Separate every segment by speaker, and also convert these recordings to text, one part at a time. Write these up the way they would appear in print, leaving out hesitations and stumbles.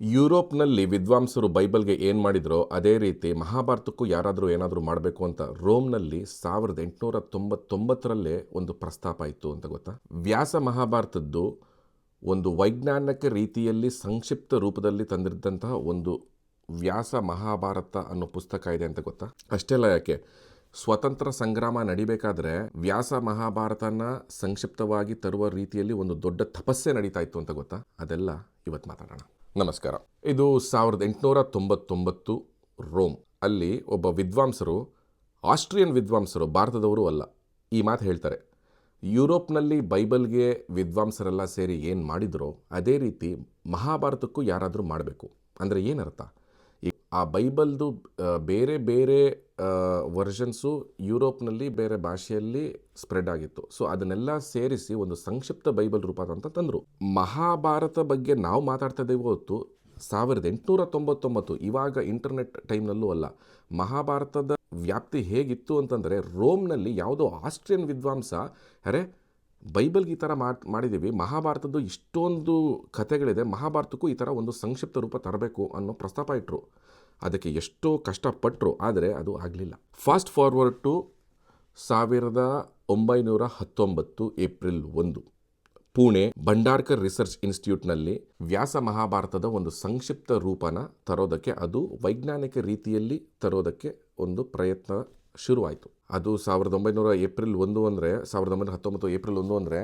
Speaker 1: ಯುರೋಪ್ನಲ್ಲಿ ವಿದ್ವಾಂಸರು ಬೈಬಲ್ಗೆ ಏನು ಮಾಡಿದ್ರೋ ಅದೇ ರೀತಿ ಮಹಾಭಾರತಕ್ಕೂ ಯಾರಾದರೂ ಏನಾದರೂ ಮಾಡಬೇಕು ಅಂತ ರೋಮ್ನಲ್ಲಿ 1899ರಲ್ಲೇ ಒಂದು ಪ್ರಸ್ತಾಪ ಇತ್ತು ಅಂತ ಗೊತ್ತಾ. ವ್ಯಾಸ ಮಹಾಭಾರತದ್ದು ಒಂದು ವೈಜ್ಞಾನಿಕ ರೀತಿಯಲ್ಲಿ ಸಂಕ್ಷಿಪ್ತ ರೂಪದಲ್ಲಿ ತಂದಿದ್ದಂತಹ ಒಂದು ವ್ಯಾಸ ಮಹಾಭಾರತ ಅನ್ನೋ ಪುಸ್ತಕ ಇದೆ ಅಂತ ಗೊತ್ತಾ. ಅಷ್ಟೆಲ್ಲ ಯಾಕೆ, ಸ್ವತಂತ್ರ ಸಂಗ್ರಾಮ ನಡಿಬೇಕಾದ್ರೆ ವ್ಯಾಸ ಮಹಾಭಾರತನ ಸಂಕ್ಷಿಪ್ತವಾಗಿ ತರುವ ರೀತಿಯಲ್ಲಿ ಒಂದು ದೊಡ್ಡ ತಪಸ್ಸೆ ನಡೀತಾ ಇತ್ತು ಅಂತ ಗೊತ್ತಾ. ಅದೆಲ್ಲ ಇವತ್ತು ಮಾತಾಡೋಣ. ನಮಸ್ಕಾರ. ಇದು 1899 ರೋಮ್. ಅಲ್ಲಿ ಒಬ್ಬ ವಿದ್ವಾಂಸರು, ಆಸ್ಟ್ರಿಯನ್ ವಿದ್ವಾಂಸರು, ಭಾರತದವರು ಅಲ್ಲ, ಈ ಮಾತು ಹೇಳ್ತಾರೆ. ಯುರೋಪ್ನಲ್ಲಿ ಬೈಬಲ್ಗೆ ವಿದ್ವಾಂಸರೆಲ್ಲ ಸೇರಿ ಏನು ಮಾಡಿದ್ರೋ ಅದೇ ರೀತಿ ಮಹಾಭಾರತಕ್ಕೂ ಯಾರಾದರೂ ಮಾಡಬೇಕು ಅಂದರೆ ಏನರ್ಥ. ಆ ಬೈಬಲ್ದು ಬೇರೆ ಬೇರೆ ವರ್ಷನ್ಸು ಯುರೋಪ್ನಲ್ಲಿ ಬೇರೆ ಭಾಷೆಯಲ್ಲಿ ಸ್ಪ್ರೆಡ್ ಆಗಿತ್ತು. ಸೊ ಅದನ್ನೆಲ್ಲ ಸೇರಿಸಿ ಒಂದು ಸಂಕ್ಷಿಪ್ತ ಬೈಬಲ್ ರೂಪ ಅಂತ ತಂದರು. ಮಹಾಭಾರತ ಬಗ್ಗೆ ನಾವು ಮಾತಾಡ್ತಾ ಇದ್ದೇವೆ ಹೊತ್ತು 1899, ಇವಾಗ ಇಂಟರ್ನೆಟ್ ಟೈಮ್ನಲ್ಲೂ ಅಲ್ಲ. ಮಹಾಭಾರತದ ವ್ಯಾಪ್ತಿ ಹೇಗಿತ್ತು ಅಂತಂದರೆ, ರೋಮ್ನಲ್ಲಿ ಯಾವುದೋ ಆಸ್ಟ್ರಿಯನ್ ವಿದ್ವಾಂಸ, ಅರೆ ಬೈಬಲ್ಗೆ ಈ ಥರ ಮಾಡಿದ್ದೀವಿ, ಮಹಾಭಾರತದ್ದು ಇಷ್ಟೊಂದು ಕಥೆಗಳಿದೆ, ಮಹಾಭಾರತಕ್ಕೂ ಈ ಥರ ಒಂದು ಸಂಕ್ಷಿಪ್ತ ರೂಪ ತರಬೇಕು ಅನ್ನೋ ಪ್ರಸ್ತಾಪ ಇಟ್ಟರು. ಅದಕ್ಕೆ ಎಷ್ಟೋ ಕಷ್ಟಪಟ್ಟರು, ಆದರೆ ಅದು ಆಗಲಿಲ್ಲ. Fast forward to 1919 April 1, Pune Bhandarkar research ಇನ್ಸ್ಟಿಟ್ಯೂಟ್ನಲ್ಲಿ ವ್ಯಾಸ ಮಹಾಭಾರತದ ಒಂದು ಸಂಕ್ಷಿಪ್ತ ರೂಪನ ತರೋದಕ್ಕೆ, ಅದು ವೈಜ್ಞಾನಿಕ ರೀತಿಯಲ್ಲಿ ತರೋದಕ್ಕೆ ಒಂದು ಪ್ರಯತ್ನ ಶುರುವಾಯಿತು. ಅದು 1919 ಏಪ್ರಿಲ್ 1 ಅಂದರೆ 1919 ಏಪ್ರಿಲ್ 1 ಅಂದರೆ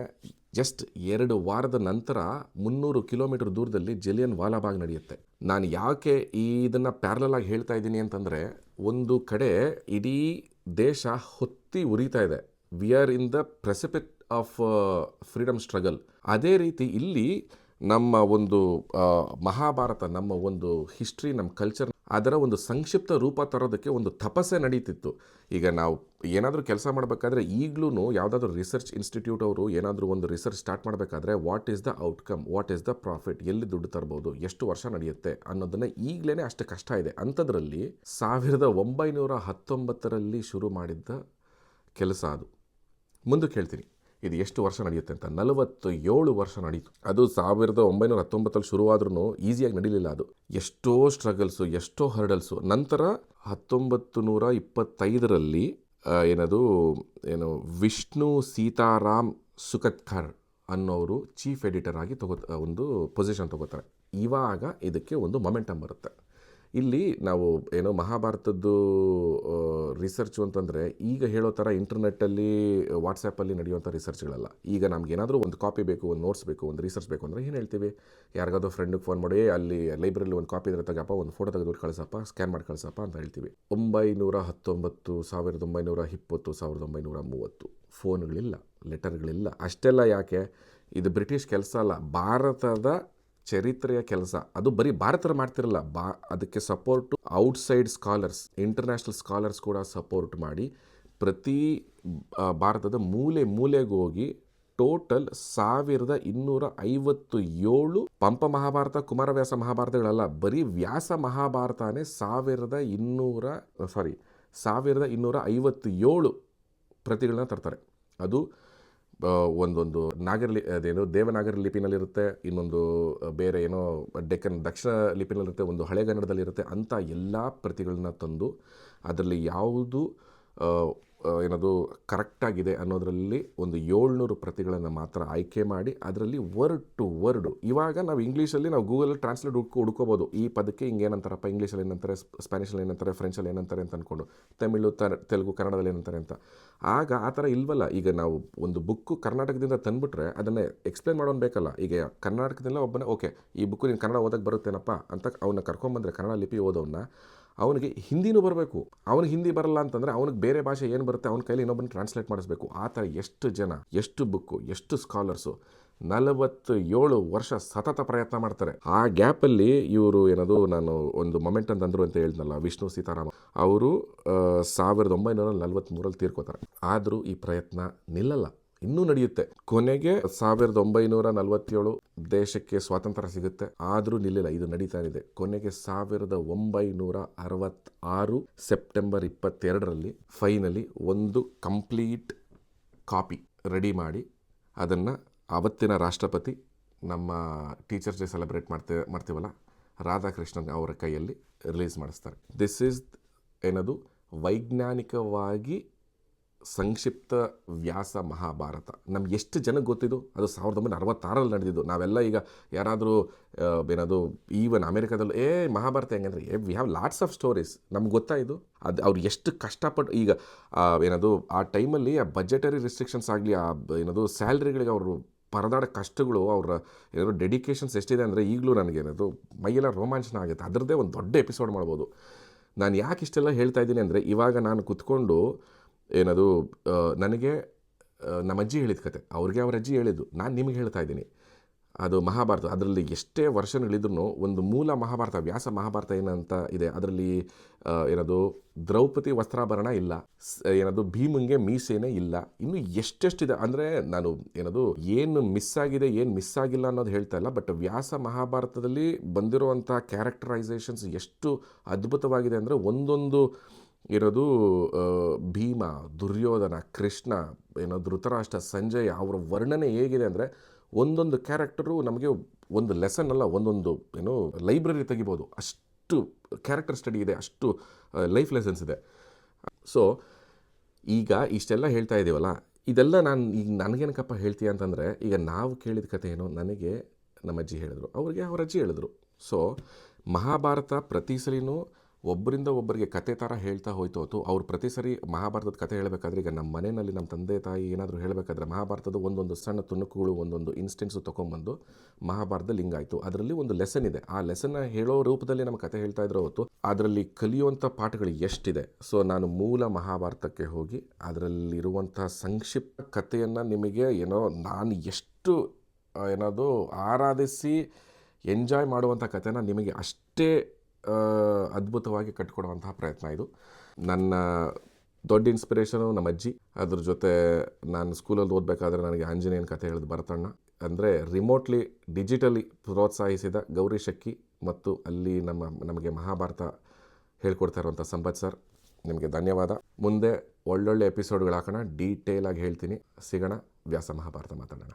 Speaker 1: ಜಸ್ಟ್ 2 ವಾರದ ನಂತರ 300 ಕಿಲೋಮೀಟರ್ ದೂರದಲ್ಲಿ ಜಲಿಯನ್ ವಾಲಾಬಾಗ್ ನಡೆಯುತ್ತೆ. ನಾನು ಯಾಕೆ ಇದನ್ನು ಪ್ಯಾರಲಲ್ ಆಗಿ ಹೇಳ್ತಾ ಇದ್ದೀನಿ ಅಂತಂದರೆ, ಒಂದು ಕಡೆ ಇಡೀ ದೇಶ ಹೊತ್ತಿ ಉರಿತಾ ಇದೆ. We are in the precipice of freedom struggle. ಅದೇ ರೀತಿ ಇಲ್ಲಿ ನಮ್ಮ ಒಂದು ಮಹಾಭಾರತ, ನಮ್ಮ ಒಂದು ಹಿಸ್ಟ್ರಿ, ನಮ್ಮ ಕಲ್ಚರ್, ಅದರ ಒಂದು ಸಂಕ್ಷಿಪ್ತ ರೂಪ ತರೋದಕ್ಕೆ ಒಂದು ತಪಸ್ಸೆ ನಡೀತಿತ್ತು. ಈಗ ನಾವು ಏನಾದರೂ ಕೆಲಸ ಮಾಡಬೇಕಾದ್ರೆ ಈಗಲೂ ಯಾವುದಾದ್ರೂ ರಿಸರ್ಚ್ ಇನ್ಸ್ಟಿಟ್ಯೂಟ್ ಅವರು ಏನಾದರೂ ಒಂದು ರಿಸರ್ಚ್ ಸ್ಟಾರ್ಟ್ ಮಾಡಬೇಕಾದ್ರೆ what is the outcome, what is the profit, ಎಲ್ಲಿ ದುಡ್ಡು ತರ್ಬೋದು, ಎಷ್ಟು ವರ್ಷ ನಡೆಯುತ್ತೆ ಅನ್ನೋದನ್ನು ಈಗಲೇ ಅಷ್ಟು ಕಷ್ಟ ಇದೆ. ಅಂಥದ್ರಲ್ಲಿ 1919ರಲ್ಲಿ ಶುರು ಮಾಡಿದ್ದ ಕೆಲಸ ಅದು. ಮುಂದಕ್ಕೆ ಹೇಳ್ತೀನಿ ಇದು ಎಷ್ಟು ವರ್ಷ ನಡೆಯುತ್ತೆ ಅಂತ. 47 ವರ್ಷ ನಡೀತು. ಅದು 1919 ಶುರುವಾದ್ರೂ ಈಸಿಯಾಗಿ ನಡೀಲಿಲ್ಲ. ಅದು ಎಷ್ಟೋ ಸ್ಟ್ರಗಲ್ಸು, ಎಷ್ಟೋ ಹರ್ಡಲ್ಸು. ನಂತರ 1925ರಲ್ಲಿ ವಿಷ್ಣು ಸೀತಾರಾಮ್ ಸುಖತ್ಕರ್ ಅನ್ನೋರು ಚೀಫ್ ಎಡಿಟರ್ ಆಗಿ ಒಂದು ಪೊಸಿಷನ್ ತಗೋತಾರೆ. ಇವಾಗ ಇದಕ್ಕೆ ಒಂದು ಮೊಮೆಂಟಮ್ ಬರುತ್ತೆ. ಇಲ್ಲಿ ನಾವು ಮಹಾಭಾರತದ್ದು ರಿಸರ್ಚು ಅಂತಂದರೆ ಈಗ ಹೇಳೋ ಥರ ಇಂಟರ್ನೆಟ್ಟಲ್ಲಿ, ವಾಟ್ಸಪ್ಪಲ್ಲಿ ನಡೆಯುವಂಥ ರಿಸರ್ಚ್ಗಳಲ್ಲ. ಈಗ ನಮಗೇನಾದರೂ ಒಂದು ಕಾಪಿ ಬೇಕು, ಒಂದು ನೋಟ್ಸ್ ಬೇಕು, ಒಂದು ರಿಸರ್ಚ್ ಬೇಕು ಅಂದರೆ ಏನು ಹೇಳ್ತೀವಿ, ಯಾರಿಗಾದ್ರೂ ಫ್ರೆಂಡಿಗೆ ಫೋನ್ ಮಾಡಿ, ಅಲ್ಲಿ ಲೈಬ್ರರಿಲಿ ಒಂದು ಕಾಪಿ ಇದ್ರೆ ತಗಪ್ಪ, ಒಂದು ಫೋಟೋ ತೆಗೆದು ಕಳಿಸಪ್ಪ, ಸ್ಕ್ಯಾನ್ ಮಾಡಿ ಕಳಿಸಪ್ಪ ಅಂತ ಹೇಳ್ತೀವಿ. 1919, 1920, 1930 ಫೋನ್ಗಳಿಲ್ಲ, ಲೆಟರ್ಗಳಿಲ್ಲ. ಅಷ್ಟೆಲ್ಲ ಯಾಕೆ? ಇದು ಬ್ರಿಟಿಷ್ ಕೆಲಸ ಅಲ್ಲ, ಭಾರತದ ಚರಿತ್ರೆಯ ಕೆಲಸ. ಅದು ಬರೀ ಭಾರತರು ಮಾಡ್ತಿರಲ್ಲ, ಅದಕ್ಕೆ support outside scholars, international scholars ಕೂಡ ಸಪೋರ್ಟ್ ಮಾಡಿ ಪ್ರತಿ ಭಾರತದ ಮೂಲೆ ಮೂಲೆಗೆ ಹೋಗಿ ಟೋಟಲ್ 1257 ಪಂಪ ಮಹಾಭಾರತ, ಕುಮಾರವ್ಯಾಸ ಮಹಾಭಾರತಗಳಲ್ಲ, ಬರೀ ವ್ಯಾಸ ಮಹಾಭಾರತನೇ 1257 ಪ್ರತಿಗಳನ್ನ ತರ್ತಾರೆ. ಅದು ಒಂದೊಂದು ದೇವನಾಗರಿ ಲಿಪಿನಲ್ಲಿರುತ್ತೆ, ಇನ್ನೊಂದು ಬೇರೆ ಡೆಕ್ಕನ್ ದಕ್ಷಿಣ ಲಿಪಿನಲ್ಲಿರುತ್ತೆ, ಒಂದು ಹಳೆಗನ್ನಡದಲ್ಲಿರುತ್ತೆ. ಅಂಥ ಎಲ್ಲ ಪ್ರತಿಗಳನ್ನ ತಂದು ಅದರಲ್ಲಿ ಯಾವುದು ಕರೆಕ್ಟಾಗಿದೆ ಅನ್ನೋದರಲ್ಲಿ ಒಂದು 700 ಪ್ರತಿಗಳನ್ನು ಮಾತ್ರ ಆಯ್ಕೆ ಮಾಡಿ ಅದರಲ್ಲಿ ವರ್ಡ್ ಟು ವರ್ಡು. ಇವಾಗ ನಾವು ಇಂಗ್ಲೀಷಲ್ಲಿ ನಾವು ಗೂಗಲ್ ಟ್ರಾನ್ಸ್ಲೇಟ್ ಹುಡ್ಕೋಬೋದು, ಈ ಪದಕ್ಕೆ ಹಿಂಗೇನಂತಾರಪ್ಪ, ಇಂಗ್ಲೀಷಲ್ಲಿ ಏನಂತಾರೆ, ಸ್ಪ್ಯಾನಿಷಲ್ಲಿ ಏನಂತಾರೆ, ಫ್ರೆಂಚಲ್ಲಿ ಏನಂತಾರೆ ಅಂತ ಅಂದ್ಕೊಂಡು, ತಮಿಳು, ತೆಲುಗು, ಕನ್ನಡದಲ್ಲಿ ಏನಂತಾರೆ ಅಂತ. ಆಗ ಆ ಥರ ಇಲ್ವಲ್ಲ. ಈಗ ನಾವು ಒಂದು ಬುಕ್ಕು ಕರ್ನಾಟಕದಿಂದ ತಂದುಬಿಟ್ರೆ ಅದನ್ನೇ ಎಕ್ಸ್ಪ್ಲೇನ್ ಮಾಡೋನು ಬೇಕಲ್ಲ. ಈಗ ಕರ್ನಾಟಕದಲ್ಲ ಒಬ್ಬನೇ, ಓಕೆ ಈ ಬುಕ್ಕು ನೀನು ಕನ್ನಡ ಓದಕ್ಕೆ ಬರುತ್ತೇನಪ್ಪ ಅಂತ ಅವನ್ನ ಕರ್ಕೊಂಬಂದರೆ, ಕನ್ನಡ ಲಿಪಿ ಓದೋನ್ನ, ಅವನಿಗೆ ಹಿಂದಿನೂ ಬರಬೇಕು. ಅವನಿಗೆ ಹಿಂದಿ ಬರಲ್ಲ ಅಂತಂದರೆ ಅವನಿಗೆ ಬೇರೆ ಭಾಷೆ ಏನು ಬರುತ್ತೆ ಅವನ ಕೈಲಿ ಇನ್ನೊಬ್ಬನ ಟ್ರಾನ್ಸ್ಲೇಟ್ ಮಾಡಿಸ್ಬೇಕು. ಆ ಥರ ಎಷ್ಟು ಜನ, ಎಷ್ಟು ಬುಕ್ಕು, ಎಷ್ಟು ಸ್ಕಾಲರ್ಸು 47 ವರ್ಷ ಸತತ ಪ್ರಯತ್ನ ಮಾಡ್ತಾರೆ. ಆ ಗ್ಯಾಪಲ್ಲಿ ಇವರು ನಾನು ಒಂದು ಮೊಮೆಂಟ್ ಅಂತಂದ್ರು ಅಂತ ಹೇಳಿದ್ನಲ್ಲ, ವಿಷ್ಣು ಸೀತಾರಾಮ ಅವರು 1943ರಲ್ಲಿ ತೀರ್ಕೋತಾರೆ. ಆದರೂ ಈ ಪ್ರಯತ್ನ ನಿಲ್ಲಲ್ಲ, ಇನ್ನೂ ನಡೆಯುತ್ತೆ. ಕೊನೆಗೆ 1947 ದೇಶಕ್ಕೆ ಸ್ವಾತಂತ್ರ್ಯ ಸಿಗುತ್ತೆ, ಆದರೂ ನಿಲ್ಲಿಲ್ಲ, ಇದು ನಡೀತಾ ಇದೆ. ಕೊನೆಗೆ 1966 ಸೆಪ್ಟೆಂಬರ್ 22ರಲ್ಲಿ ಫೈನಲಿ ಒಂದು ಕಂಪ್ಲೀಟ್ ಕಾಪಿ ರೆಡಿ ಮಾಡಿ ಅದನ್ನು ಅವತ್ತಿನ ರಾಷ್ಟ್ರಪತಿ, ನಮ್ಮ ಟೀಚರ್ಸ್ ಡೇ ಸೆಲೆಬ್ರೇಟ್ ಮಾಡ್ತೀವಲ್ಲ, ರಾಧಾಕೃಷ್ಣನ್ ಅವರ ಕೈಯಲ್ಲಿ ರಿಲೀಸ್ ಮಾಡಿಸ್ತಾರೆ. ದಿಸ್ ಈಸ್ ಏನದು ವೈಜ್ಞಾನಿಕವಾಗಿ ಸಂಕ್ಷಿಪ್ತ ವ್ಯಾಸ ಮಹಾಭಾರತ. ನಮ್ಗೆ ಎಷ್ಟು ಜನಕ್ಕೆ ಗೊತ್ತಿದ್ದು? ಅದು 1966 ನಡೆದಿದ್ದು. ನಾವೆಲ್ಲ ಈಗ ಯಾರಾದರೂ ಏನದು ಈವನ್ ಅಮೇರಿಕಾದಲ್ಲೂ ಮಹಾಭಾರತ ಹೆಂಗಂದ್ರೆ we have lots of stories, ನಮ್ಗೆ ಗೊತ್ತಾ ಇದು? ಅದು ಅವ್ರು ಎಷ್ಟು ಕಷ್ಟಪಟ್ಟು ಈಗ ಏನದು ಆ ಟೈಮಲ್ಲಿ ಆ ಬಜೆಟರಿ ರಿಸ್ಟ್ರಿಕ್ಷನ್ಸ್ ಆಗಲಿ, ಆ ಏನದು ಸ್ಯಾಲ್ರಿಗಳಿಗೆ ಅವರು ಪರದಾಡ ಕಷ್ಟಗಳು, ಅವರ ಏನೋ ಡೆಡಿಕೇಶನ್ಸ್ ಎಷ್ಟಿದೆ ಅಂದರೆ ಈಗಲೂ ನನಗೇನದು ಮೈಯೆಲ್ಲ ರೋಮಾಂಚನ ಆಗುತ್ತೆ. ಅದರದ್ದೇ ಒಂದು ದೊಡ್ಡ ಎಪಿಸೋಡ್ ಮಾಡ್ಬೋದು. ನಾನು ಯಾಕೆ ಇಷ್ಟೆಲ್ಲ ಹೇಳ್ತಾ ಇದ್ದೀನಿ ಅಂದರೆ, ಇವಾಗ ನಾನು ಕುತ್ಕೊಂಡು ಏನದು ನನಗೆ ನಮ್ಮ ಅಜ್ಜಿ ಹೇಳಿದ ಕತೆ, ಅವ್ರಿಗೆ ಅವ್ರ ಅಜ್ಜಿ ಹೇಳಿದ್ದು ನಾನು ನಿಮಗೆ ಹೇಳ್ತಾ ಇದ್ದೀನಿ. ಅದು ಮಹಾಭಾರತ, ಅದರಲ್ಲಿ ಎಷ್ಟೇ ವರ್ಷಗಳಿದ್ರೂ ಒಂದು ಮೂಲ ಮಹಾಭಾರತ, ವ್ಯಾಸ ಮಹಾಭಾರತ ಏನಂತ ಇದೆ, ಅದರಲ್ಲಿ ಏನದು ದ್ರೌಪದಿ ವಸ್ತ್ರಾಭರಣ ಇಲ್ಲ, ಏನದು ಭೀಮಂಗೆ ಮೀಸೇನೆ ಇಲ್ಲ, ಇನ್ನು ಎಷ್ಟೆಷ್ಟಿದೆ ಅಂದರೆ ನಾನು ಏನದು ಏನು ಮಿಸ್ ಆಗಿದೆ ಏನು ಮಿಸ್ ಆಗಿಲ್ಲ ಅನ್ನೋದು ಹೇಳ್ತಾ ಇಲ್ಲ. ಬಟ್ ವ್ಯಾಸ ಮಹಾಭಾರತದಲ್ಲಿ ಬಂದಿರುವಂಥ ಕ್ಯಾರೆಕ್ಟರೈಸೇಷನ್ಸ್ ಎಷ್ಟು ಅದ್ಭುತವಾಗಿದೆ ಅಂದರೆ, ಒಂದೊಂದು ಇರೋದು ಭೀಮ, ದುರ್ಯೋಧನ, ಕೃಷ್ಣ, ಏನೋ ಧೃತರಾಷ್ಟ್ರ, ಸಂಜಯ್, ಅವರ ವರ್ಣನೆ ಹೇಗಿದೆ ಅಂದರೆ ಒಂದೊಂದು ಕ್ಯಾರೆಕ್ಟರು ನಮಗೆ ಒಂದು ಲೆಸನ್ ಅಲ್ಲ, ಒಂದೊಂದು ಏನೋ ಲೈಬ್ರರಿ ತೆಗಿಬೋದು, ಅಷ್ಟು ಕ್ಯಾರೆಕ್ಟರ್ ಸ್ಟಡಿ ಇದೆ, ಅಷ್ಟು ಲೈಫ್ ಲೆಸನ್ಸ್ ಇದೆ. ಸೊ ಈಗ ಇಷ್ಟೆಲ್ಲ ಹೇಳ್ತಾ ಇದ್ದೀವಲ್ಲ, ಇದೆಲ್ಲ ನಾನು ಈಗ ನನಗೇನಕ್ಕಪ್ಪ ಹೇಳ್ತೀಯ ಅಂತಂದರೆ, ಈಗ ನಾವು ಕೇಳಿದ ಕತೆ ಏನೋ ನನಗೆ ನಮ್ಮ ಅಜ್ಜಿ ಹೇಳಿದ್ರು, ಅವ್ರಿಗೆ ಅವ್ರ ಅಜ್ಜಿ ಹೇಳಿದ್ರು. ಸೊ ಮಹಾಭಾರತ ಪ್ರತಿ ಸಲಿನೂ ಒಬ್ಬರಿಂದ ಒಬ್ಬರಿಗೆ ಕತೆ ಥರ ಹೇಳ್ತಾ ಹೋಯ್ತು. ಅವ್ರು ಪ್ರತಿ ಸರಿ ಮಹಾಭಾರತದ ಕತೆ ಹೇಳಬೇಕಾದ್ರೆ, ಈಗ ನಮ್ಮ ಮನೆಯಲ್ಲಿ ನಮ್ಮ ತಂದೆ ತಾಯಿ ಏನಾದರೂ ಹೇಳಬೇಕಾದ್ರೆ ಮಹಾಭಾರತದ ಒಂದೊಂದು ಸಣ್ಣ ತುಣುಕುಗಳು, ಒಂದೊಂದು ಇನ್ಸ್ಟೆನ್ಸು ತೊಗೊಂಬಂದು ಮಹಾಭಾರತ ಲಿಂಕ್ ಆಯಿತು. ಅದರಲ್ಲಿ ಒಂದು ಲೆಸನ್ ಇದೆ, ಆ ಲೆಸನ್ನ ಹೇಳೋ ರೂಪದಲ್ಲಿ ನಮ್ಮ ಕತೆ ಹೇಳ್ತಾ ಇದ್ರು ಹೊತ್ತು ಅದರಲ್ಲಿ ಕಲಿಯುವಂಥ ಪಾಠಗಳು ಎಷ್ಟಿದೆ. ಸೊ ನಾನು ಮೂಲ ಮಹಾಭಾರತಕ್ಕೆ ಹೋಗಿ ಅದರಲ್ಲಿರುವಂಥ ಸಂಕ್ಷಿಪ್ತ ಕಥೆಯನ್ನು ನಿಮಗೆ ಏನೋ ನಾನು ಎಷ್ಟು ಏನದು ಆರಾಧಿಸಿ ಎಂಜಾಯ್ ಮಾಡುವಂಥ ಕಥೆನ ನಿಮಗೆ ಅಷ್ಟೇ ಅದ್ಭುತವಾಗಿ ಕಟ್ಟಿಕೊಡುವಂತಹ ಪ್ರಯತ್ನ ಇದು. ನನ್ನ ದೊಡ್ಡ ಇನ್ಸ್ಪಿರೇಷನು ನಮ್ಮ ಅಜ್ಜಿ. ಅದ್ರ ಜೊತೆ ನಾನು ಸ್ಕೂಲಲ್ಲಿ ಓದಬೇಕಾದ್ರೆ ನನಗೆ ಆಂಜನೇಯನ ಕಥೆ ಹೇಳಿದ ಭರತಣ್ಣ, ಅಂದರೆ ರಿಮೋಟ್ಲಿ ಡಿಜಿಟಲಿ ಪ್ರೋತ್ಸಾಹಿಸಿದ ಗೌರಿ ಶಕ್ಕಿ, ಮತ್ತು ಅಲ್ಲಿ ನಮಗೆ ಮಹಾಭಾರತ ಹೇಳ್ಕೊಡ್ತಾ ಇರುವಂಥ ಸಂಪತ್ ಸರ್, ನಿಮಗೆ ಧನ್ಯವಾದ. ಮುಂದೆ ಒಳ್ಳೊಳ್ಳೆ ಎಪಿಸೋಡ್ಗಳು ಹಾಕೋಣ, ಡೀಟೇಲಾಗಿ ಹೇಳ್ತೀನಿ. ಸಿಗೋಣ, ವ್ಯಾಸ ಮಹಾಭಾರತ ಮಾತಾಡೋಣ.